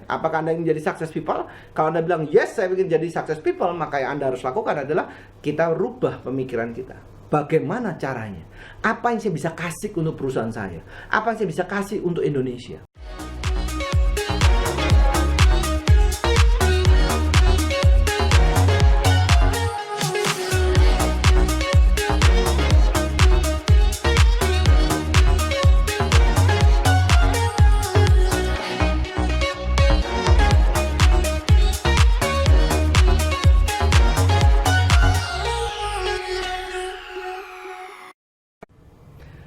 Apakah Anda ingin jadi success people? Kalau Anda bilang yes, saya ingin jadi success people, maka yang Anda harus lakukan adalah kita rubah pemikiran kita. Bagaimana caranya? Apa yang saya bisa kasih untuk perusahaan saya? Apa yang saya bisa kasih untuk Indonesia?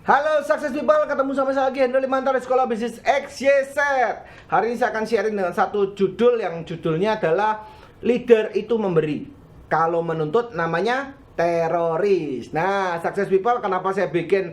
Halo Success People, ketemu sama saya lagi Hendro Limanto dari Sekolah Bisnis XYZ. Hari ini saya akan sharing dengan satu judul yang judulnya adalah Leader itu memberi, kalau menuntut namanya teroris. Nah Success People, kenapa saya bikin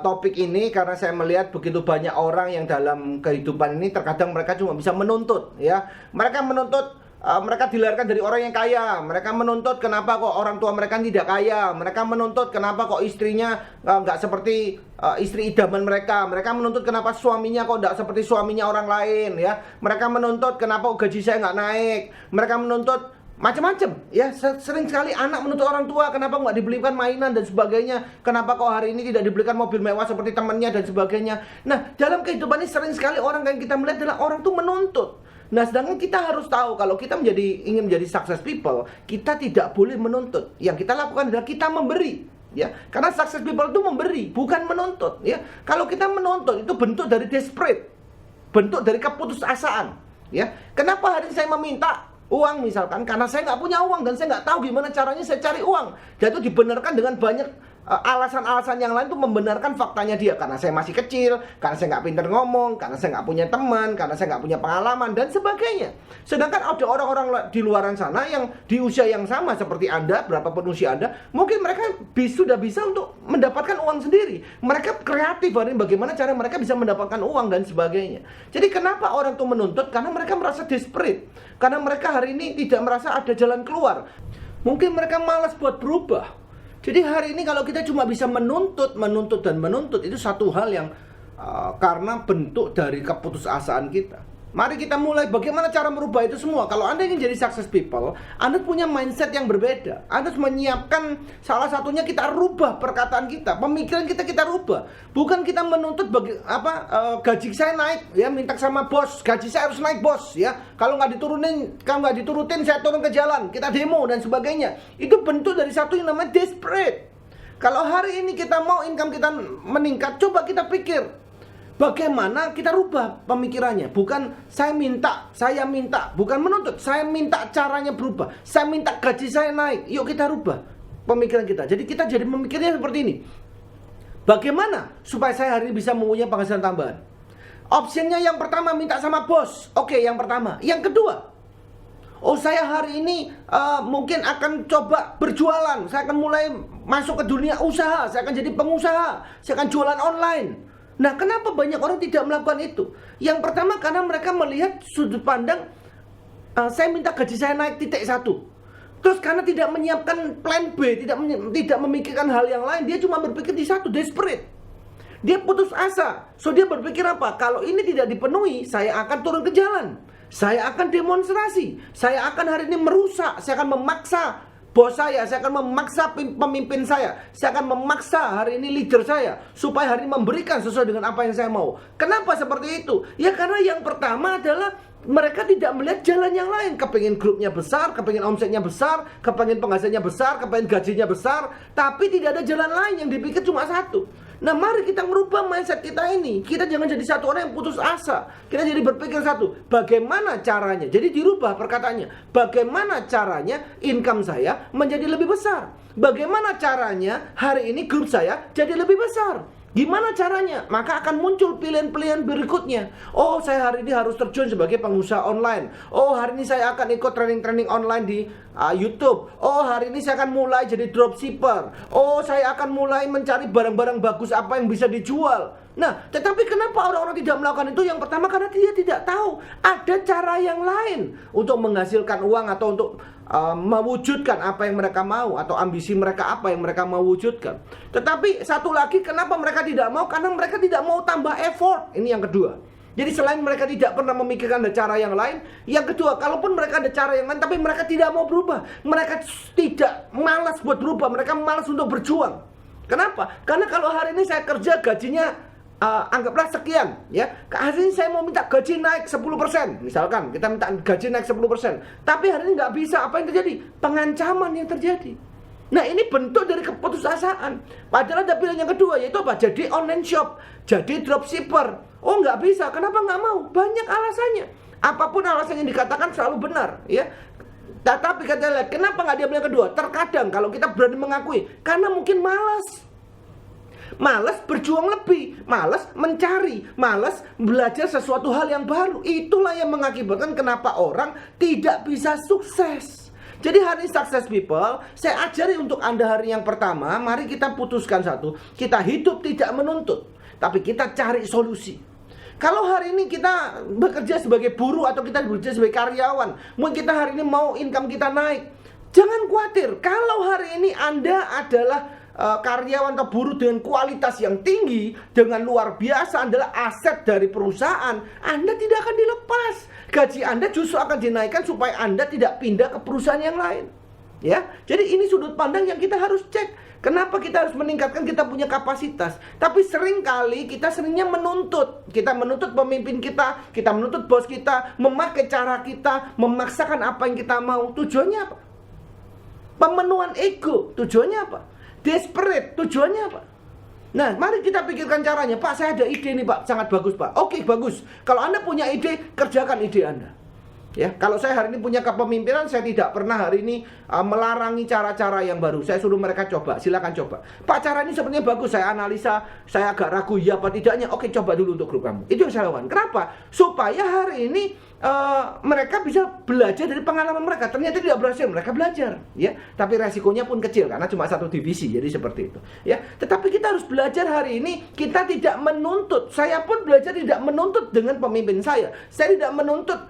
topik ini? Karena saya melihat begitu banyak orang yang dalam kehidupan ini terkadang mereka cuma bisa menuntut, ya. Mereka menuntut mereka dilahirkan dari orang yang kaya. Mereka menuntut kenapa kok orang tua mereka tidak kaya. Mereka menuntut kenapa kok istrinya nggak seperti istri idaman mereka. Mereka menuntut kenapa suaminya kok nggak seperti suaminya orang lain, ya. Mereka menuntut kenapa gaji saya nggak naik. Mereka menuntut macam-macam, ya. Sering sekali anak menuntut orang tua, kenapa nggak dibelikan mainan dan sebagainya. Kenapa kok hari ini tidak dibelikan mobil mewah seperti temannya dan sebagainya. Nah dalam kehidupan ini sering sekali orang yang kita melihat adalah orang tuh menuntut. Nah sedangkan kita harus tahu kalau kita ingin menjadi success people, kita tidak boleh menuntut. Yang kita lakukan adalah kita memberi, ya. Karena success people itu memberi, bukan menuntut, ya. Kalau kita menuntut itu bentuk dari desperate, bentuk dari keputusasaan, ya. Kenapa hari ini saya meminta uang misalkan? Karena saya nggak punya uang dan saya nggak tahu gimana caranya saya cari uang. Dan itu dibenarkan dengan banyak alasan-alasan yang lain, itu membenarkan faktanya dia. Karena saya masih kecil, karena saya nggak pintar ngomong, karena saya nggak punya teman, karena saya nggak punya pengalaman dan sebagainya. Sedangkan ada orang-orang di luaran sana yang di usia yang sama seperti Anda, berapapun usia Anda, mungkin mereka sudah bisa untuk mendapatkan uang sendiri. Mereka kreatif hari ini, bagaimana cara mereka bisa mendapatkan uang dan sebagainya. Jadi kenapa orang itu menuntut? Karena mereka merasa desperate. Karena mereka hari ini tidak merasa ada jalan keluar. Mungkin mereka malas buat berubah. Jadi hari ini kalau kita cuma bisa menuntut itu satu hal yang karena bentuk dari keputusasaan kita. Mari kita mulai bagaimana cara merubah itu semua. Kalau Anda ingin jadi success people, Anda punya mindset yang berbeda. Anda harus menyiapkan, salah satunya kita rubah perkataan kita, pemikiran kita rubah. Bukan kita menuntut gaji saya naik, ya, minta sama bos, gaji saya harus naik bos, ya. Kalau nggak diturutin saya turun ke jalan, kita demo dan sebagainya. Itu bentuk dari satu yang namanya desperate. Kalau hari ini kita mau income kita meningkat, coba kita pikir bagaimana kita rubah pemikirannya. Bukan saya minta, bukan menuntut. Saya minta caranya berubah. Saya minta gaji saya naik. Yuk kita rubah pemikiran kita. Jadi kita jadi memikirnya seperti ini. Bagaimana supaya saya hari ini bisa mempunyai penghasilan tambahan? Opsinya yang pertama, minta sama bos. Oke, yang pertama. Yang kedua, saya hari ini mungkin akan coba berjualan. Saya akan mulai masuk ke dunia usaha. Saya akan jadi pengusaha. Saya akan jualan online. Nah, kenapa banyak orang tidak melakukan itu? Yang pertama karena mereka melihat sudut pandang saya minta gaji saya naik .1. Terus karena tidak menyiapkan plan B, tidak memikirkan hal yang lain, dia cuma berpikir di satu, desperate. Dia putus asa. So dia berpikir apa? Kalau ini tidak dipenuhi, saya akan turun ke jalan. Saya akan demonstrasi. Saya akan hari ini merusak. Saya akan memaksa bos saya akan memaksa pemimpin saya akan memaksa hari ini leader saya supaya hari ini memberikan sesuai dengan apa yang saya mau. Kenapa seperti itu? Ya karena yang pertama adalah mereka tidak melihat jalan yang lain. Kepengen grupnya besar, kepengen omsetnya besar, kepengen penghasilannya besar, kepengen gajinya besar, tapi tidak ada jalan lain, yang dipikir cuma satu. Nah mari kita merubah mindset kita ini. Kita jangan jadi satu orang yang putus asa. Kita jadi berpikir satu, bagaimana caranya? Jadi dirubah perkataannya. Bagaimana caranya income saya menjadi lebih besar? Bagaimana caranya hari ini grup saya jadi lebih besar? Gimana caranya? Maka akan muncul pilihan-pilihan berikutnya. Oh, saya hari ini harus terjun sebagai pengusaha online. Oh, hari ini saya akan ikut training-training online di YouTube. Oh, hari ini saya akan mulai jadi dropshipper. Oh, saya akan mulai mencari barang-barang bagus apa yang bisa dijual. Nah, tetapi kenapa orang-orang tidak melakukan itu? Yang pertama karena dia tidak tahu ada cara yang lain untuk menghasilkan uang atau untuk mewujudkan apa yang mereka mau, atau ambisi mereka apa yang mereka mau wujudkan. Tetapi satu lagi, kenapa mereka tidak mau? Karena mereka tidak mau tambah effort. Ini yang kedua. Jadi selain mereka tidak pernah memikirkan ada cara yang lain, yang kedua, kalaupun mereka ada cara yang lain, tapi mereka tidak mau berubah. Mereka tidak malas buat berubah, mereka malas untuk berjuang. Kenapa? Karena kalau hari ini saya kerja gajinya anggaplah sekian, ya. Hari ini saya mau minta gaji naik 10%, misalkan kita minta gaji naik 10%, tapi hari ini nggak bisa. Apa yang terjadi? Pengancaman yang terjadi. Nah, ini bentuk dari keputusasaan. Padahal ada pilihan yang kedua, yaitu apa? Jadi online shop, jadi dropshipper. Oh, nggak bisa. Kenapa nggak mau? Banyak alasannya. Apapun alasannya yang dikatakan selalu benar, ya. Tapi kata lihat, kenapa nggak dia yang kedua? Terkadang kalau kita berani mengakui, karena mungkin malas berjuang lebih, malas mencari, malas belajar sesuatu hal yang baru. Itulah yang mengakibatkan kenapa orang tidak bisa sukses. Jadi hari Success People, saya ajari untuk Anda hari yang pertama, mari kita putuskan satu, kita hidup tidak menuntut, tapi kita cari solusi. Kalau hari ini kita bekerja sebagai buruh atau kita bekerja sebagai karyawan, mungkin kita hari ini mau income kita naik, jangan khawatir. Kalau hari ini Anda adalah karyawan atau buruh dengan kualitas yang tinggi, dengan luar biasa, adalah aset dari perusahaan, Anda tidak akan dilepas. Gaji Anda justru akan dinaikkan supaya Anda tidak pindah ke perusahaan yang lain. Ya, jadi ini sudut pandang yang kita harus cek. Kenapa kita harus meningkatkan kita punya kapasitas? Tapi seringkali kita seringnya menuntut. Kita menuntut pemimpin kita menuntut bos kita, memakai cara kita, memaksakan apa yang kita mau. Tujuannya apa? Pemenuhan ego. Tujuannya apa? Desperate, tujuannya apa? Nah, mari kita pikirkan caranya. Pak, saya ada ide nih Pak, sangat bagus Pak. Oke, bagus. Kalau Anda punya ide, kerjakan ide Anda. Ya, kalau saya hari ini punya kepemimpinan, saya tidak pernah hari ini melarangi cara-cara yang baru. Saya suruh mereka coba, silakan coba. Pak, cara ini sebenarnya bagus, saya analisa, saya agak ragu ya apa tidaknya. Oke, coba dulu untuk grup kamu. Itu yang saya lakukan. Kenapa? Supaya hari ini mereka bisa belajar dari pengalaman mereka. Ternyata tidak berhasil, mereka belajar, ya. Tapi resikonya pun kecil karena cuma satu divisi, jadi seperti itu, ya. Tetapi kita harus belajar hari ini. Kita tidak menuntut. Saya pun belajar tidak menuntut dengan pemimpin saya. Saya tidak menuntut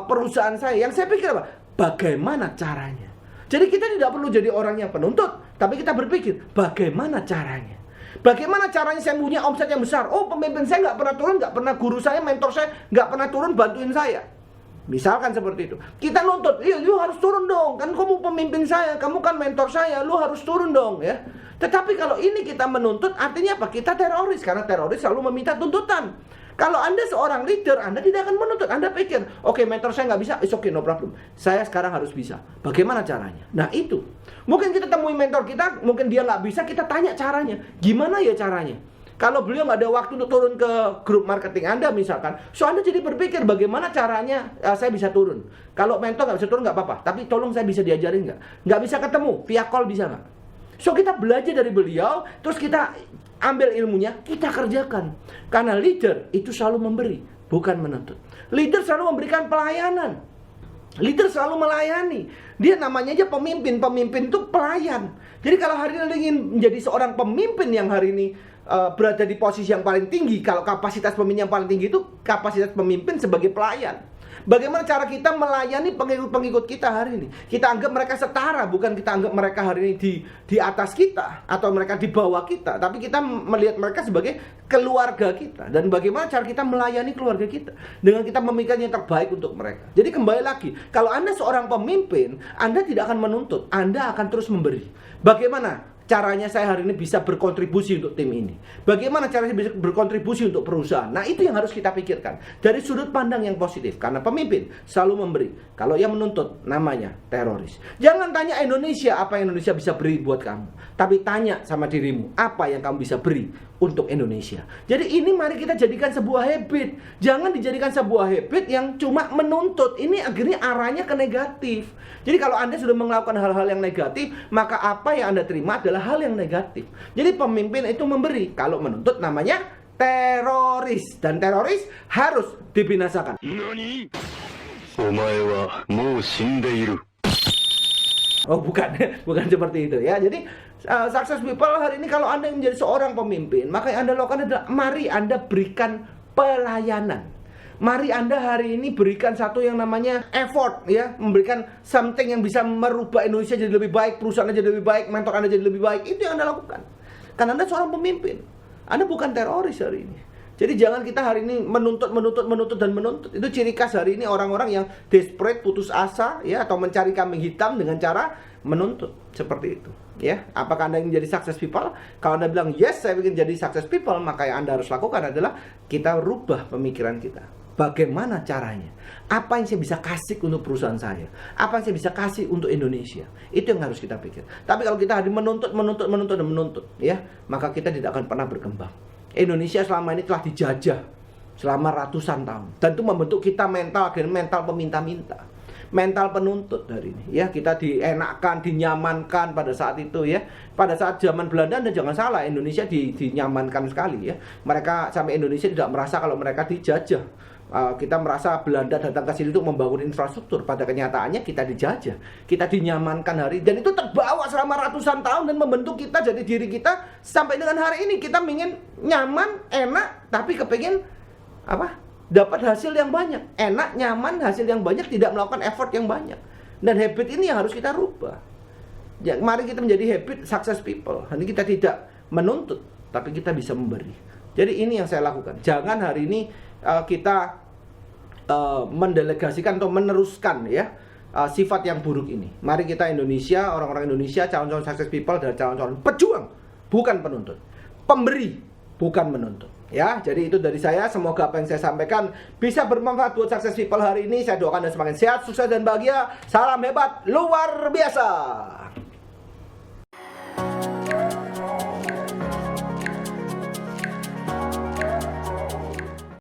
perusahaan saya. Yang saya pikir apa? Bagaimana caranya? Jadi kita tidak perlu jadi orang yang penuntut, tapi kita berpikir bagaimana caranya. Bagaimana caranya saya punya omset yang besar? Oh, pemimpin saya nggak pernah turun, nggak pernah, guru saya, mentor saya nggak pernah turun bantuin saya. Misalkan seperti itu. Kita nuntut, iya, lu harus turun dong. Kan kamu pemimpin saya, kamu kan mentor saya, lu harus turun dong, ya. Tetapi kalau ini kita menuntut, artinya apa? Kita teroris, karena teroris selalu meminta tuntutan. Kalau Anda seorang leader, Anda tidak akan menuntut. Anda pikir, oke, mentor saya nggak bisa, it's okay, no problem. Saya sekarang harus bisa. Bagaimana caranya? Nah, itu. Mungkin kita temui mentor kita, mungkin dia nggak bisa, kita tanya caranya. Gimana ya caranya? Kalau beliau nggak ada waktu untuk turun ke grup marketing Anda misalkan, so Anda jadi berpikir bagaimana caranya saya bisa turun. Kalau mentor nggak bisa turun nggak apa-apa, tapi tolong saya bisa diajarin nggak? Nggak bisa ketemu, via call bisa nggak? So kita belajar dari beliau, terus kita ambil ilmunya, kita kerjakan. Karena leader itu selalu memberi, bukan menuntut. Leader selalu memberikan pelayanan. Leader selalu melayani. Dia namanya aja pemimpin. Pemimpin itu pelayan. Jadi kalau hari ini ingin menjadi seorang pemimpin yang hari ini berada di posisi yang paling tinggi, kalau kapasitas pemimpin yang paling tinggi itu kapasitas pemimpin sebagai pelayan. Bagaimana cara kita melayani pengikut-pengikut kita hari ini? Kita anggap mereka setara, bukan kita anggap mereka hari ini di atas kita atau mereka di bawah kita, tapi kita melihat mereka sebagai keluarga kita. Dan bagaimana cara kita melayani keluarga kita dengan kita memikirkan yang terbaik untuk mereka. Jadi kembali lagi, kalau Anda seorang pemimpin, Anda tidak akan menuntut, Anda akan terus memberi. Bagaimana caranya saya hari ini bisa berkontribusi untuk tim ini? Bagaimana caranya bisa berkontribusi untuk perusahaan? Nah, itu yang harus kita pikirkan dari sudut pandang yang positif. Karena pemimpin selalu memberi. Kalau yang menuntut, namanya teroris. Jangan tanya Indonesia apa yang Indonesia bisa beri buat kamu, tapi tanya sama dirimu, apa yang kamu bisa beri untuk Indonesia. Jadi ini mari kita jadikan sebuah habit. Jangan dijadikan sebuah habit yang cuma menuntut. Ini akhirnya arahnya ke negatif. Jadi kalau Anda sudah melakukan hal-hal yang negatif, maka apa yang Anda terima adalah hal yang negatif. Jadi pemimpin itu memberi. Kalau menuntut namanya teroris. Dan teroris harus dibinasakan. Nani? Omae wa mou shindeiru. Oh, bukan, bukan seperti itu ya. Jadi success people hari ini kalau Anda menjadi seorang pemimpin, maka yang Anda lakukan adalah mari Anda berikan pelayanan. Mari Anda hari ini berikan satu yang namanya effort, ya, memberikan something yang bisa merubah Indonesia jadi lebih baik, perusahaan Anda jadi lebih baik, mentor Anda jadi lebih baik. Itu yang Anda lakukan. Karena Anda seorang pemimpin. Anda bukan teroris hari ini. Jadi jangan kita hari ini menuntut. Itu ciri khas hari ini orang-orang yang desperate, putus asa ya, atau mencari kambing hitam dengan cara menuntut seperti itu ya. Apakah Anda ingin jadi success people? Kalau Anda bilang yes, saya ingin jadi success people, maka yang Anda harus lakukan adalah kita rubah pemikiran kita. Bagaimana caranya? Apa yang saya bisa kasih untuk perusahaan saya? Apa yang saya bisa kasih untuk Indonesia? Itu yang harus kita pikir. Tapi kalau kita hari menuntut ya, maka kita tidak akan pernah berkembang. Indonesia selama ini telah dijajah selama ratusan tahun, dan itu membentuk kita mental peminta-minta, mental penuntut hari ini ya. Kita dienakkan, dinyamankan pada saat itu ya. Pada saat zaman Belanda, dan jangan salah, Indonesia dinyamankan sekali ya. Mereka sampai Indonesia tidak merasa kalau mereka dijajah. Kita merasa Belanda datang ke sini untuk membangun infrastruktur. Pada kenyataannya kita dijajah, kita dinyamankan hari, dan itu terbawa selama ratusan tahun dan membentuk kita jadi diri kita sampai dengan hari ini. Kita ingin nyaman, enak, tapi kepingin apa? Dapat hasil yang banyak. Enak, nyaman, hasil yang banyak, tidak melakukan effort yang banyak. Dan habit ini yang harus kita rubah. Ya, mari kita menjadi habit success people. Hari kita tidak menuntut, tapi kita bisa memberi. Jadi ini yang saya lakukan. Jangan hari ini kita mendelegasikan atau meneruskan ya sifat yang buruk ini. Mari kita Indonesia, orang-orang Indonesia, calon-calon success people dan calon-calon pejuang, bukan penuntut. Pemberi, bukan menuntut. Ya, jadi itu dari saya. Semoga apa yang saya sampaikan bisa bermanfaat buat success people hari ini. Saya doakan Anda semakin sehat, sukses dan bahagia. Salam hebat luar biasa.